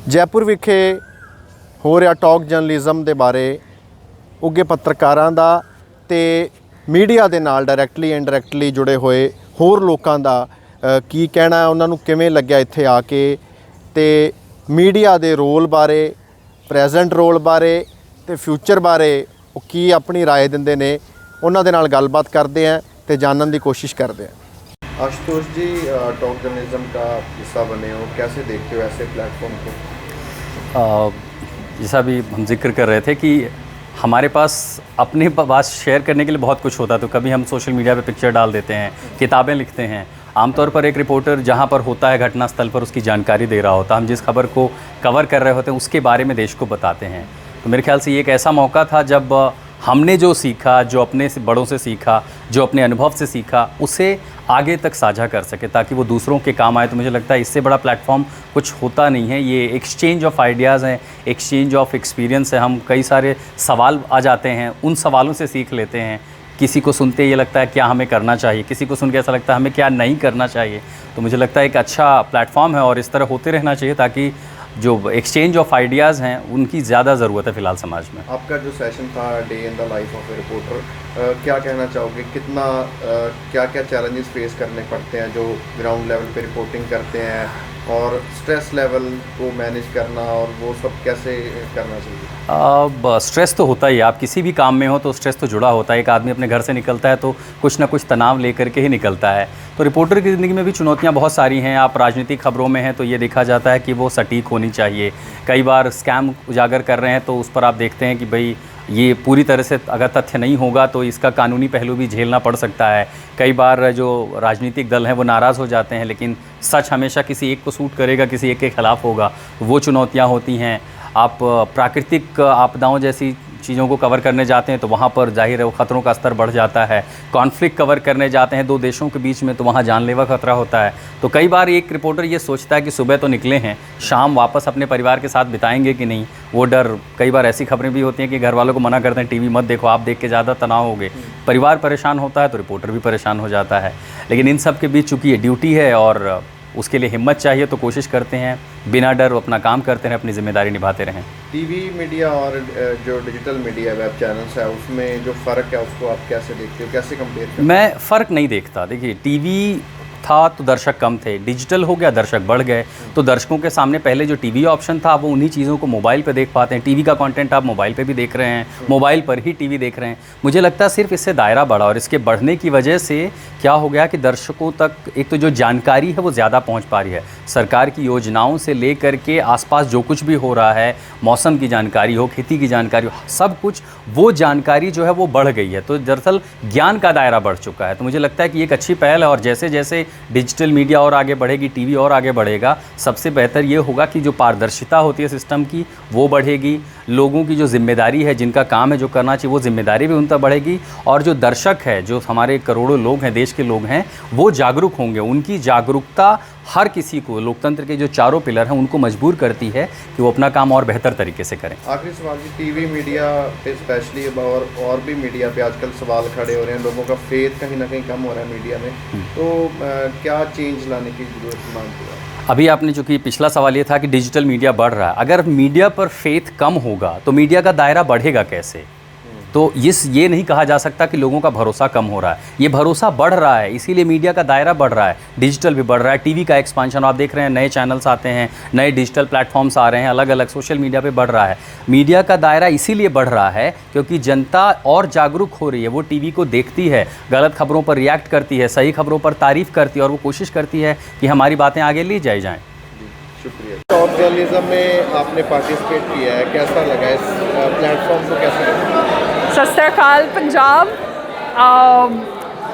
ਜੈਪੁਰ ਵਿਖੇ ਹੋ ਰਿਹਾ ਟਾਕ ਜਰਨਲਿਜ਼ਮ ਦੇ ਬਾਰੇ ਉੱਘੇ ਪੱਤਰਕਾਰਾਂ ਦਾ ਤੇ ਮੀਡੀਆ ਦੇ ਨਾਲ ਡਾਇਰੈਕਟਲੀ ਇਨਡਾਇਰੈਕਟਲੀ ਜੁੜੇ ਹੋਏ ਹੋਰ ਲੋਕਾਂ ਦਾ ਕੀ ਕਹਿਣਾ ਹੈ, ਉਹਨਾਂ ਨੂੰ ਕਿਵੇਂ ਲੱਗਿਆ ਇੱਥੇ ਆ ਕੇ ਤੇ ਮੀਡੀਆ ਦੇ ਰੋਲ ਬਾਰੇ, ਪ੍ਰੈਜ਼ੈਂਟ ਰੋਲ ਬਾਰੇ ਤੇ ਫਿਊਚਰ ਬਾਰੇ ਉਹ ਕੀ ਆਪਣੀ ਰਾਏ ਦਿੰਦੇ ਨੇ, ਉਹਨਾਂ ਦੇ ਨਾਲ ਗੱਲਬਾत करते हैं तो जानने की कोशिश करते हैं। आशुतोष जी, टॉक जर्नलिज्म का हिस्सा बने हो, कैसे देखते हो ऐसे प्लेटफॉर्म को? जैसा भी हम जिक्र कर रहे थे कि हमारे पास अपनी बात शेयर करने के लिए बहुत कुछ होता है, तो कभी हम सोशल मीडिया पे पिक्चर डाल देते हैं, किताबें लिखते हैं। आमतौर पर एक रिपोर्टर जहाँ पर होता है घटनास्थल पर उसकी जानकारी दे रहा होता है, हम जिस खबर को कवर कर रहे होते हैं उसके बारे में देश को बताते हैं। तो मेरे ख्याल से ये एक ऐसा मौका था जब हमने जो सीखा, जो अपने बड़ों से सीखा, जो अपने अनुभव से सीखा, उसे आगे तक साझा कर सके ताकि वो दूसरों के काम आए। तो मुझे लगता है इससे बड़ा प्लेटफॉर्म कुछ होता नहीं है। ये एक्सचेंज ऑफ आइडियाज़ हैं, एक्सचेंज ऑफ एक्सपीरियंस है। हम कई सारे सवाल आ जाते हैं, उन सवालों से सीख लेते हैं। किसी को सुनते ये लगता है क्या हमें करना चाहिए, किसी को सुन के ऐसा लगता है हमें क्या नहीं करना चाहिए। तो मुझे लगता है एक अच्छा प्लेटफॉर्म है और इस तरह होते रहना चाहिए ताकि जो एक्सचेंज ऑफ आइडियाज़ हैं उनकी ज़्यादा ज़रूरत है फ़िलहाल समाज में। आपका जो सेशन था day in the life of A reporter, क्या कहना चाहोगे, कितना क्या क्या चैलेंजेस फेस करने पड़ते हैं जो ग्राउंड लेवल पे रिपोर्टिंग करते हैं, और स्ट्रेस लेवल को मैनेज करना और वो सब कैसे करना चाहिए? स्ट्रेस तो होता ही है, आप किसी भी काम में हो तो स्ट्रेस तो जुड़ा होता है। एक आदमी अपने घर से निकलता है तो कुछ ना कुछ तनाव लेकर के ही निकलता है। तो रिपोर्टर की ज़िंदगी में भी चुनौतियां बहुत सारी हैं। आप राजनीतिक खबरों में हैं तो ये देखा जाता है कि वो सटीक होनी चाहिए। कई बार स्कैम उजागर कर रहे हैं तो उस पर आप देखते हैं कि भाई ये पूरी तरह से अगर तथ्य नहीं होगा तो इसका कानूनी पहलू भी झेलना पड़ सकता है। कई बार जो राजनीतिक दल हैं वो नाराज़ हो जाते हैं, लेकिन सच हमेशा किसी एक को सूट करेगा, किसी एक के ख़िलाफ़ होगा, वो चुनौतियाँ होती हैं। आप प्राकृतिक आपदाओं जैसी चीज़ों को कवर करने जाते हैं तो वहाँ पर जाहिर है वो ख़तरों का स्तर बढ़ जाता है। कॉन्फ्लिक्ट कवर करने जाते हैं दो देशों के बीच में तो वहाँ जानलेवा ख़तरा होता है। तो कई बार एक रिपोर्टर ये सोचता है कि सुबह तो निकले हैं, शाम वापस अपने परिवार के साथ बिताएंगे कि नहीं, वो डर। कई बार ऐसी खबरें भी होती हैं कि घर वालों को मना करते हैं टीवी मत देखो, आप देख के ज़्यादा तनाव होगे। परिवार परेशान होता है तो रिपोर्टर भी परेशान हो जाता है। लेकिन इन सब के बीच चूँकि ये ड्यूटी है और उसके लिए हिम्मत चाहिए तो कोशिश करते हैं बिना डर अपना काम करते रहें, अपनी ज़िम्मेदारी निभाते रहें। टीवी मीडिया और जो डिजिटल मीडिया वेब चैनल्स है उसमें जो फ़र्क है उसको आप कैसे देखते हो, कैसे कंपेयर करते हो? मैं फ़र्क नहीं देखता। देखिए टीवी था तो दर्शक कम थे, डिजिटल हो गया दर्शक बढ़ गए। तो दर्शकों के सामने पहले जो टीवी ऑप्शन था वो उन्हीं चीज़ों को मोबाइल पे देख पाते हैं। टीवी का कंटेंट आप मोबाइल पे भी देख रहे हैं, मोबाइल पर ही टीवी देख रहे हैं। मुझे लगता है सिर्फ इससे दायरा बढ़ा और इसके बढ़ने की वजह से क्या हो गया कि दर्शकों तक एक तो जो जानकारी है वो ज़्यादा पहुँच पा रही है। सरकार की योजनाओं से ले कर के आसपास जो कुछ भी हो रहा है, मौसम की जानकारी हो, खेती की जानकारी हो, सब कुछ वो जानकारी जो है वो बढ़ गई है। तो दरअसल ज्ञान का दायरा बढ़ चुका है। तो मुझे लगता है कि एक अच्छी पहल है और जैसे जैसे डिजिटल मीडिया और आगे बढ़ेगी, टीवी और आगे बढ़ेगा, सबसे बेहतर ये होगा कि जो पारदर्शिता होती है सिस्टम की वो बढ़ेगी। लोगों की जो जिम्मेदारी है, जिनका काम है, जो करना चाहिए, वो जिम्मेदारी भी उन तक बढ़ेगी। और जो दर्शक है, जो हमारे करोड़ों लोग हैं, देश के लोग हैं, वो जागरूक होंगे। उनकी जागरूकता हर किसी को, लोकतंत्र के जो चारों पिलर हैं उनको मजबूर करती है कि वो अपना काम और बेहतर तरीके से करें। आखिरी सवाल जी, टीवी मीडिया पे स्पेशली और भी मीडिया पे आजकल सवाल खड़े हो रहे हैं, लोगों का फेथ कहीं ना कहीं कम हो रहा है मीडिया में, तो क्या चेंज लाने की जरूरत मानते हैं? अभी आपने जो कि पिछला सवाल ये था कि डिजिटल मीडिया बढ़ रहा है, अगर मीडिया पर फेथ कम होगा तो मीडिया का दायरा बढ़ेगा कैसे? तो ये नहीं कहा जा सकता कि लोगों का भरोसा कम हो रहा है, ये भरोसा बढ़ रहा है, इसीलिए मीडिया का दायरा बढ़ रहा है। डिजिटल भी बढ़ रहा है, टीवी का एक्सपांशन आप देख रहे हैं, नए चैनल्स आते हैं, नए डिजिटल प्लेटफॉर्म्स आ रहे हैं, अलग अलग सोशल मीडिया पे बढ़ रहा है। मीडिया का दायरा इसीलिए बढ़ रहा है क्योंकि जनता और जागरूक हो रही है। वो टीवी को देखती है, गलत खबरों पर रिएक्ट करती है, सही खबरों पर तारीफ़ करती है और वो कोशिश करती है कि हमारी बातें आगे ली जाएँ। शुक्रिया। टॉक जर्नलिज्म में आपने पार्टिसिपेट किया है, कैसा लगा, इस प्लेटफॉर्म को कैसा लगा? सत श्री अकाल पंजाब।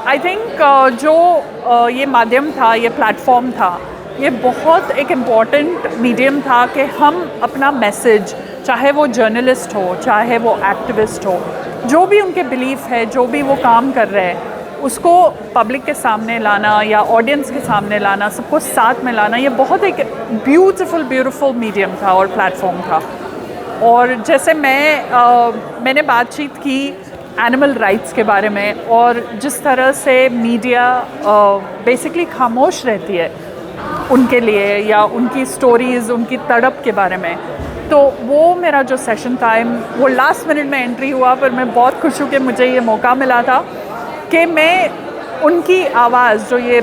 आई थिंक जो ये माध्यम था, ये प्लेटफॉर्म था, ये बहुत एक इम्पॉर्टेंट मीडियम था कि हम अपना मैसेज, चाहे वो जर्नलिस्ट हो, चाहे वो एक्टिविस्ट हो, जो भी उनके बिलीफ है, जो भी वो काम कर रहे हैं, उसको पब्लिक के सामने लाना या ऑडियंस के सामने लाना, सबको साथ में लाना, ये बहुत एक ब्यूटीफुल मीडियम था और प्लेटफॉर्म था। और जैसे मैंने बातचीत की एनिमल राइट्स के बारे में और जिस तरह से मीडिया बेसिकली खामोश रहती है, उनके लिए या उनकी स्टोरीज़, उनकी तड़प के बारे में। तो वो मेरा जो सेशन था, वो लास्ट मिनट में एंट्री हुआ, पर मैं बहुत खुश हूँ कि मुझे ये मौका मिला था कि मैं उनकी आवाज़, जो ये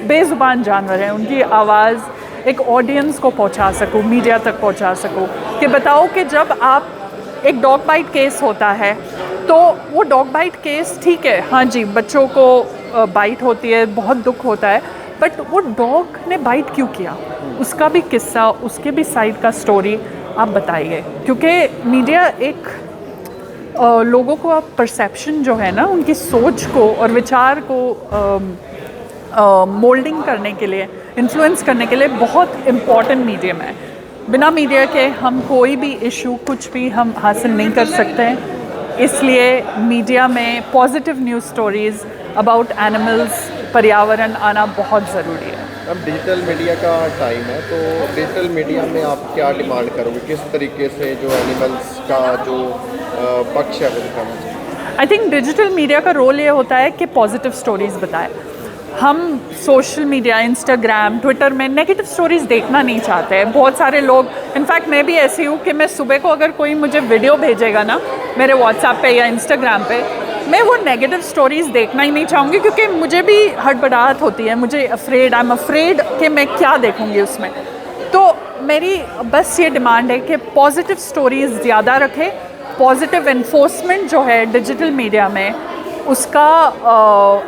बेज़ुबान जानवर हैं, उनकी आवाज़ एक ऑडियंस को पहुंचा सकूं, मीडिया तक पहुंचा सकूं, कि बताओ कि जब आप एक डॉग बाइट केस होता है तो वो डॉग बाइट केस ठीक है, हाँ जी, बच्चों को बाइट होती है, बहुत दुख होता है, बट वो डॉग ने बाइट क्यों किया, उसका भी किस्सा, उसके भी साइड का स्टोरी आप बताइए। क्योंकि मीडिया एक लोगों को आप परसेप्शन जो है ना, उनकी सोच को और विचार को मोल्डिंग करने के लिए, इन्फ्लुएंस करने के लिए बहुत इम्पॉर्टेंट मीडियम है। बिना मीडिया के हम कोई भी इशू, कुछ भी हम हासिल नहीं कर सकते हैं। इसलिए मीडिया में positive news stories about animals, पर्यावरण आना बहुत ज़रूरी है। अब डिजिटल मीडिया का टाइम है, तो डिजिटल मीडिया में आप क्या डिमांड करोगे, किस तरीके से जो एनिमल्स का जो पक्ष है वो दिखाना चाहिए? आई थिंक डिजिटल मीडिया का रोल ये होता है कि पॉजिटिव स्टोरीज़ बताए। हम सोशल मीडिया, इंस्टाग्राम, ट्विटर में नेगेटिव स्टोरीज़ देखना नहीं चाहते हैं। बहुत सारे लोग, इनफैक्ट मैं भी ऐसी हूँ कि मैं सुबह को अगर कोई मुझे वीडियो भेजेगा ना मेरे व्हाट्सएप पे या इंस्टाग्राम पे, मैं वो नेगेटिव स्टोरीज़ देखना ही नहीं चाहूँगी, क्योंकि मुझे भी हड़बड़ाहट होती है, मुझे आई एम अफ्रेड कि मैं क्या देखूँगी उसमें। तो मेरी बस ये डिमांड है कि पॉजिटिव स्टोरीज़ ज़्यादा रखें, पॉजिटिव इन्फोर्समेंट जो है डिजिटल मीडिया में, उसका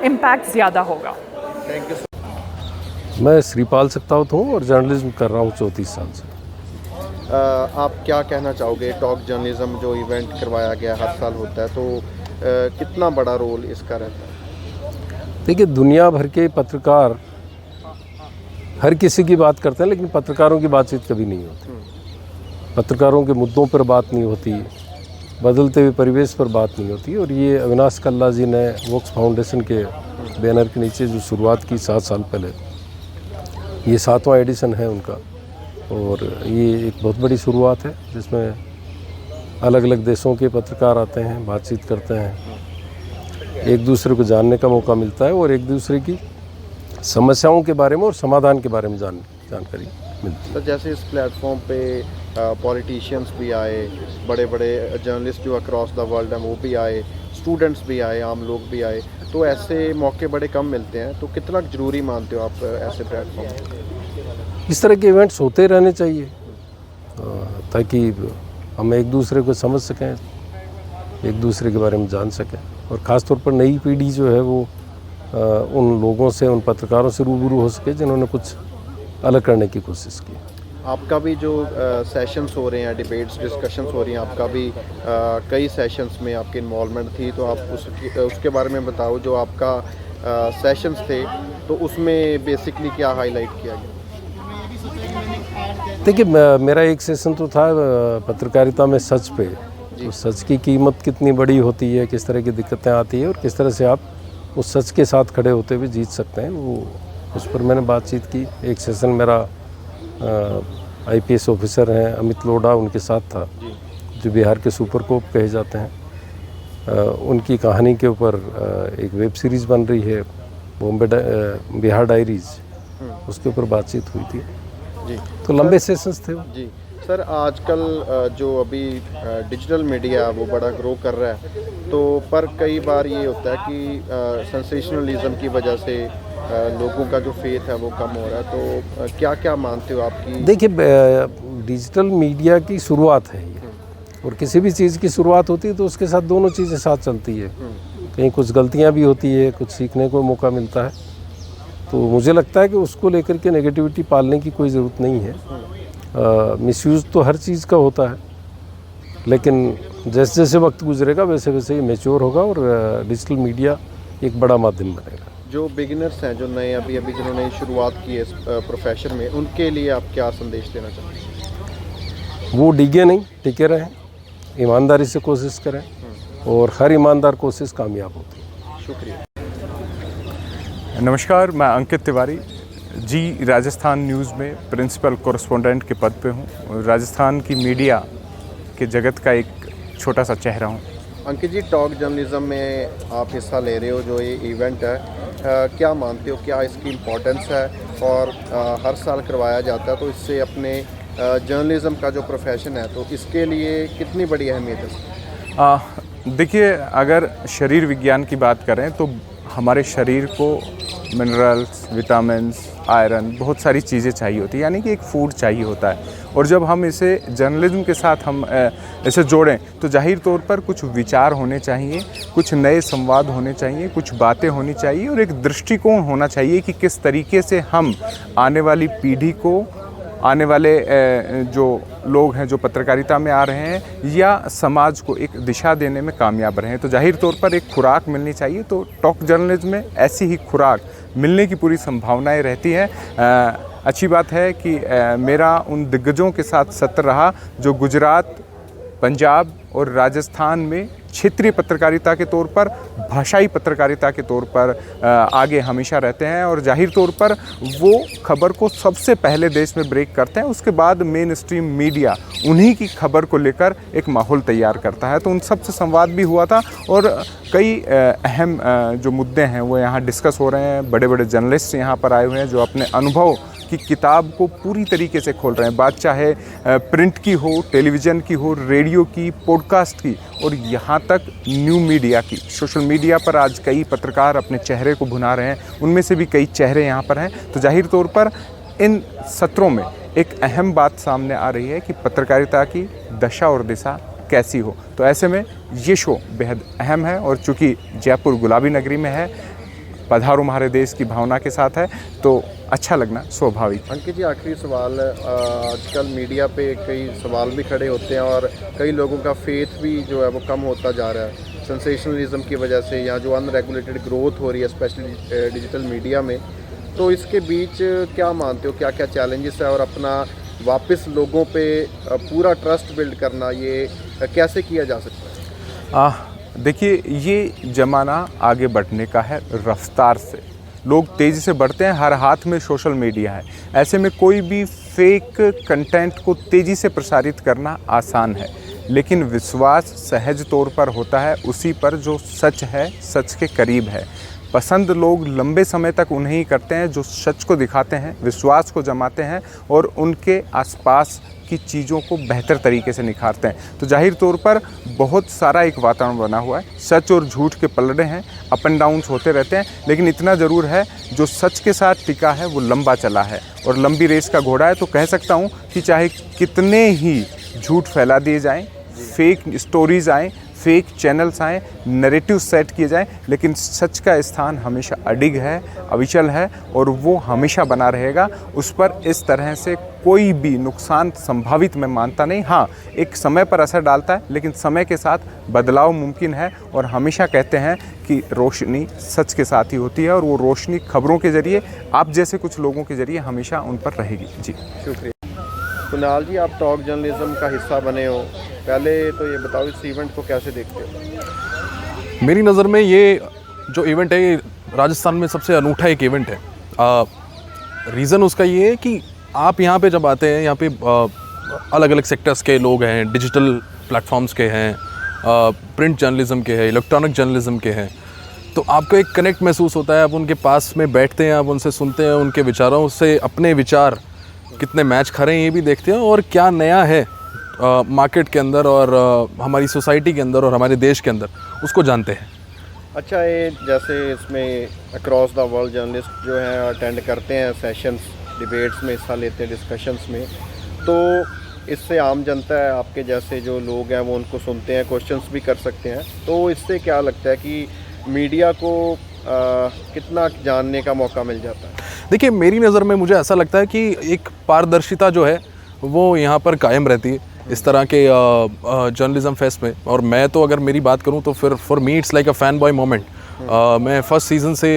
इम्पैक्ट ज़्यादा होगा। Thank you. मैं श्रीपाल सकतावत हूँ और जर्नलिज्म कर रहा हूँ 34 साल से। आप क्या कहना चाहोगे, टॉक जर्नलिज्म जो इवेंट करवाया गया हर साल होता है, तो कितना बड़ा रोल इसका रहता है? देखिए, दुनिया भर के पत्रकार हर किसी की बात करते हैं, लेकिन पत्रकारों की बातचीत कभी नहीं होती। पत्रकारों के मुद्दों पर बात नहीं होती, बदलते हुए परिवेश पर बात नहीं होती। और ये अविनाश कल्ला जी ने वोक्स फाउंडेशन के बैनर के नीचे जो शुरुआत की 7 साल पहले, ये 7वां एडिशन है उनका, और ये एक बहुत बड़ी शुरुआत है जिसमें अलग अलग देशों के पत्रकार आते हैं, बातचीत करते हैं, एक दूसरे को जानने का मौका मिलता है और एक दूसरे की समस्याओं के बारे में और समाधान के बारे में जानकारी मिलती है। तो जैसे इस प्लेटफॉर्म पे पॉलिटिशियंस भी आए, बड़े बड़े जर्नलिस्ट जो अक्रॉस द वर्ल्ड हैं वो भी आए, स्टूडेंट्स भी आए, आम लोग भी आए, तो ऐसे मौके बड़े कम मिलते हैं। तो कितना ज़रूरी मानते हो आप ऐसे प्लेटफॉर्म? इस तरह के इवेंट्स होते रहने चाहिए ताकि हम एक दूसरे को समझ सकें, एक दूसरे के बारे में जान सकें, और ख़ास तौर पर नई पीढ़ी जो है वो उन लोगों से, उन पत्रकारों से रूबरू हो सके जिन्होंने कुछ अलग करने की कोशिश की। आपका भी जो सेशंस हो रहे हैं, डिबेट्स, डिस्कशंस हो रही हैं, आपका भी कई सेशंस में आपकी इन्वॉल्वमेंट थी, तो आप उसके बारे में बताओ। जो आपका सेशंस थे तो उसमें बेसिकली क्या हाईलाइट किया गया? देखिए, मेरा एक सेशन तो था पत्रकारिता में सच पे, तो सच की कीमत कितनी बड़ी होती है, किस तरह की दिक्कतें आती है और किस तरह से आप उस सच के साथ खड़े होते हुए जीत सकते हैं, वो उस पर मैंने बातचीत की। एक सेशन मेरा IPS ऑफिसर हैं अमित लोढ़ा, उनके साथ था, जो बिहार के सुपर कोप कहे जाते हैं। उनकी कहानी के ऊपर एक वेब सीरीज़ बन रही है, बिहार डायरीज़, उसके ऊपर बातचीत हुई थी जी। तो लंबे सेशंस थे वो। जी सर, आजकल जो अभी डिजिटल मीडिया वो बड़ा ग्रो कर रहा है, तो पर कई बार ये होता है कि सेंसेशनलिज्म की वजह से लोगों का जो फेथ है वो कम हो रहा है, तो क्या क्या मानते हो आपकी? देखिए, डिजिटल मीडिया की शुरुआत है ये, और किसी भी चीज़ की शुरुआत होती है तो उसके साथ दोनों चीज़ें साथ चलती है। कहीं कुछ गलतियां भी होती है, कुछ सीखने को मौका मिलता है, तो मुझे लगता है कि उसको लेकर के नेगेटिविटी पालने की कोई ज़रूरत नहीं है। मिसयूज़ तो हर चीज़ का होता है, लेकिन जैसे जैसे वक्त गुजरेगा वैसे वैसे ही मैच्योर होगा और डिजिटल मीडिया एक बड़ा माध्यम बनेगा। जो बिगिनर्स हैं, जो नए अभी जिन्होंने शुरुआत की है इस प्रोफेशन में, उनके लिए आप क्या संदेश देना चाहते हैं? वो डिगे नहीं, टिके रहें, ईमानदारी से कोशिश करें, और हर ईमानदार कोशिश कामयाब होती है। शुक्रिया। नमस्कार, मैं अंकित तिवारी जी राजस्थान न्यूज़ में प्रिंसिपल कॉरेस्पोंडेंट के पद पे हूँ। राजस्थान की मीडिया के जगत का एक छोटा सा चेहरा हूँ। अंकित जी, टॉक जर्नलिज्म में आप हिस्सा ले रहे हो, जो ये इवेंट है, क्या मानते हो, क्या इसकी इम्पोर्टेंस है? और हर साल करवाया जाता है, तो इससे अपने जर्नलिज़्म का जो प्रोफेशन है तो इसके लिए कितनी बड़ी अहमियत है? देखिए, अगर शरीर विज्ञान की बात करें तो हमारे शरीर को मिनरल्स, विटामिन्स, आयरन, बहुत सारी चीज़ें चाहिए होती है, यानी कि एक फूड चाहिए होता है। और जब हम इसे जर्नलिज्म के साथ हम इसे जोड़ें तो जाहिर तौर पर कुछ विचार होने चाहिए, कुछ नए संवाद होने चाहिए, कुछ बातें होनी चाहिए और एक दृष्टिकोण होना चाहिए कि किस तरीके से हम आने वाली पीढ़ी को, आने वाले जो लोग हैं जो पत्रकारिता में आ रहे हैं या समाज को एक दिशा देने में कामयाब रहे हैं। तो जाहिर तौर पर एक खुराक मिलनी चाहिए, तो टॉक जर्नलिज्म में ऐसी ही खुराक मिलने की पूरी संभावनाएं रहती हैं। अच्छी बात है कि मेरा उन दिग्गजों के साथ सत्र रहा जो गुजरात, पंजाब और राजस्थान में क्षेत्रीय पत्रकारिता के तौर पर, भाषाई पत्रकारिता के तौर पर आगे हमेशा रहते हैं और जाहिर तौर पर वो खबर को सबसे पहले देश में ब्रेक करते हैं, उसके बाद मेन स्ट्रीम मीडिया उन्हीं की खबर को लेकर एक माहौल तैयार करता है। तो उन सब से संवाद भी हुआ था और कई अहम जो मुद्दे हैं वो यहाँ डिस्कस हो रहे हैं। बड़े बड़े जर्नलिस्ट यहाँ पर आए हुए हैं जो अपने अनुभव की किताब को पूरी तरीके से खोल रहे हैं। बात चाहे प्रिंट की हो, टेलीविज़न की हो, रेडियो की, पॉडकास्ट की और यहाँ तक न्यू मीडिया की। सोशल मीडिया पर आज कई पत्रकार अपने चेहरे को भुना रहे हैं, उनमें से भी कई चेहरे यहाँ पर हैं। तो जाहिर तौर पर इन सत्रों में एक अहम बात सामने आ रही है कि पत्रकारिता की दशा और दिशा कैसी हो। तो ऐसे में ये शो बेहद अहम है और चूँकि जयपुर गुलाबी नगरी में है, पधारो हमारे देश की भावना के साथ है, तो अच्छा लगना स्वाभाविक। अंकित जी, आखिरी सवाल, आजकल मीडिया पे कई सवाल भी खड़े होते हैं और कई लोगों का फेथ भी जो है वो कम होता जा रहा है सेंसेशनलिज्म की वजह से, या जो अनरेगुलेटेड ग्रोथ हो रही है स्पेशली डिजिटल मीडिया में। तो इसके बीच क्या मानते हो, क्या क्या चैलेंजेस है और अपना वापस लोगों पे पूरा ट्रस्ट बिल्ड करना ये कैसे किया जा सकता है? देखिए, ये ज़माना आगे बढ़ने का है रफ्तार से। लोग तेज़ी से बढ़ते हैं, हर हाथ में सोशल मीडिया है। ऐसे में कोई भी फेक कंटेंट को तेज़ी से प्रसारित करना आसान है, लेकिन विश्वास सहज तौर पर होता है उसी पर जो सच है, सच के करीब है। पसंद लोग लंबे समय तक उन्हें ही करते हैं जो सच को दिखाते हैं, विश्वास को जमाते हैं और उनके आसपास की चीज़ों को बेहतर तरीके से निखारते हैं। तो जाहिर तौर पर बहुत सारा एक वातावरण बना हुआ है। सच और झूठ के पलड़े हैं, अप एंड डाउन्स होते रहते हैं, लेकिन इतना ज़रूर है जो सच के साथ टिका है वो लंबा चला है और लंबी रेस का घोड़ा है। तो कह सकता हूँ कि चाहे कितने ही झूठ फैला दिए जाएँ, फेक स्टोरीज़ आएँ, फेक चैनल्स आएँ, नैरेटिव सेट किए जाएँ, लेकिन सच का स्थान हमेशा अडिग है, अविचल है और वो हमेशा बना रहेगा। उस पर इस तरह से कोई भी नुकसान संभावित मैं मानता नहीं। हाँ, एक समय पर असर डालता है, लेकिन समय के साथ बदलाव मुमकिन है और हमेशा कहते हैं कि रोशनी सच के साथ ही होती है और वो रोशनी खबरों के ज़रिए, आप जैसे कुछ लोगों के ज़रिए हमेशा उन पर रहेगी। जी, शुक्रिया। कुणाल जी, आप टॉक जर्नलिज्म का हिस्सा बने हो, पहले तो ये बताओ इस इवेंट को कैसे देखते हो? मेरी नज़र में ये जो इवेंट है, ये राजस्थान में सबसे अनूठा एक इवेंट है। रीज़न उसका ये है कि आप यहाँ पे जब आते हैं, यहाँ पे अलग अलग सेक्टर्स के लोग हैं, डिजिटल प्लेटफॉर्म्स के हैं, प्रिंट जर्नलिज्म के हैं, इलेक्ट्रॉनिक जर्नलिज्म के हैं, तो आपको एक कनेक्ट महसूस होता है। आप उनके पास में बैठते हैं, आप उनसे सुनते हैं, उनके विचारों से अपने विचार कितने मैच खा रहे हैं ये भी देखते हैं और क्या नया है मार्केट के अंदर और हमारी सोसाइटी के अंदर और हमारे देश के अंदर, उसको जानते हैं। अच्छा, ये जैसे इसमें अक्रॉस द वर्ल्ड जर्नलिस्ट जो हैं अटेंड करते हैं सेशंस, डिबेट्स में हिस्सा लेते हैं, डिस्कशंस में, तो इससे आम जनता है, आपके जैसे जो लोग हैं वो उनको सुनते हैं, क्वेश्चंस भी कर सकते हैं। तो इससे क्या लगता है कि मीडिया को कितना जानने का मौका मिल जाता है? देखिए, मेरी नज़र में मुझे ऐसा लगता है कि एक पारदर्शिता जो है वो यहाँ पर कायम रहती है इस तरह के जर्नलिज्म फेस्ट में। और मैं तो अगर मेरी बात करूँ तो फिर for me it's like a fan boy moment. मैं फर्स्ट सीज़न से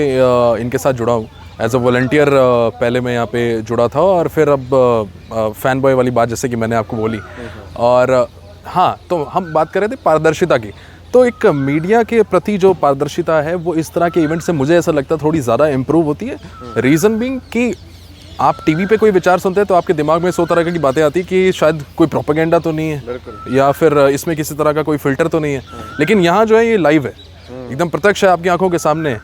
इनके साथ जुड़ा हूँ एज अ वॉलंटियर। पहले मैं यहाँ पे जुड़ा था और फिर अब फ़ैन बॉय वाली बात जैसे कि मैंने आपको बोली। और हाँ, तो हम बात कर रहे थे पारदर्शिता की, तो एक मीडिया के प्रति जो पारदर्शिता है वो इस तरह के इवेंट से मुझे ऐसा लगता है थोड़ी ज़्यादा इम्प्रूव होती है। रीज़न बीइंग कि आप टीवी पे कोई विचार सुनते हैं तो आपके दिमाग में 100 तरह की बातें आती कि शायद कोई प्रोपेगेंडा तो नहीं है या फिर इसमें किसी तरह का कोई फ़िल्टर तो नहीं है, लेकिन यहाँ जो है ये लाइव है, एकदम प्रत्यक्ष है, आपकी आंखों के सामने है।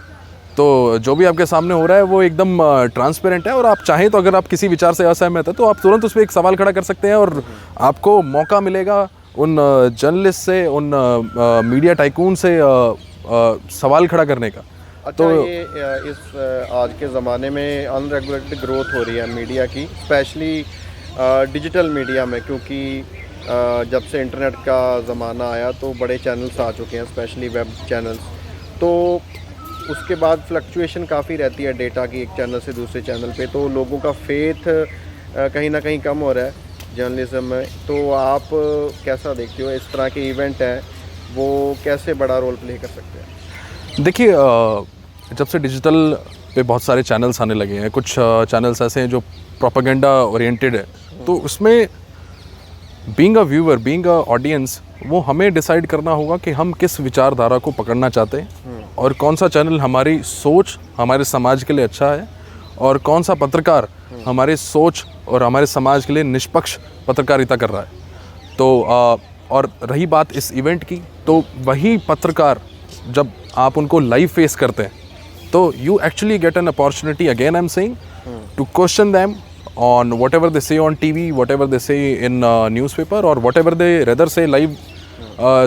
तो जो भी आपके सामने हो रहा है वो एकदम ट्रांसपेरेंट है, और आप चाहें तो अगर आप किसी विचार से असहमत है तो आप तुरंत उस पर एक सवाल खड़ा कर सकते हैं, और आपको मौका मिलेगा उन जर्नलिस्ट से, उन मीडिया टाइकून से सवाल खड़ा करने का। तो ये इस आज के ज़माने में अनरेगुलेटेड ग्रोथ हो रही है मीडिया की, स्पेशली डिजिटल मीडिया में, क्योंकि जब से इंटरनेट का ज़माना आया तो बड़े चैनल्स आ चुके हैं, स्पेशली वेब चैनल्स। तो उसके बाद फ्लक्चुएशन काफ़ी रहती है डेटा की एक चैनल से दूसरे चैनल पे, तो लोगों का फेथ कहीं ना कहीं कम हो रहा है जर्नलिज्म में। तो आप कैसा देखते हो इस तरह के इवेंट हैं, वो कैसे बड़ा रोल प्ले कर सकते हैं? देखिए, जब से डिजिटल पे बहुत सारे चैनल्स आने लगे हैं, कुछ चैनल्स ऐसे हैं जो प्रोपेगेंडा ओरिएंटेड है, तो उसमें being a viewer, being a audience, वो हमें डिसाइड करना होगा कि हम किस विचारधारा को पकड़ना चाहते हैं और कौन सा चैनल हमारी सोच, हमारे समाज के लिए अच्छा है, और कौन सा पत्रकार हमारे सोच और हमारे समाज के लिए निष्पक्ष पत्रकारिता कर रहा है। तो और रही बात इस इवेंट की, तो वही पत्रकार जब आप उनको लाइव फेस करते हैं तो you actually get an opportunity, again I am saying, to question them on whatever they say on TV, whatever they say in newspaper, or whatever they rather say live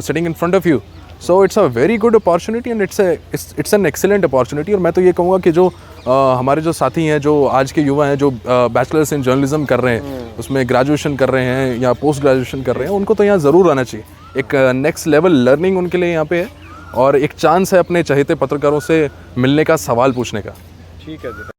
sitting in front of you. So it's a very good opportunity and it's an excellent opportunity। और मैं तो ये कहूँगा कि जो हमारे जो साथी हैं, जो आज के युवा हैं, जो बैचलर्स इन जर्नलिज्म कर रहे हैं, उसमें ग्रेजुएशन कर रहे हैं या पोस्ट ग्रेजुएशन कर रहे हैं, उनको तो यहाँ ज़रूर आना चाहिए। एक नेक्स्ट लेवल लर्निंग उनके लिए यहाँ पे है, और एक चांस है अपने चहेते पत्रकारों से मिलने का, सवाल पूछने का। ठीक है जी।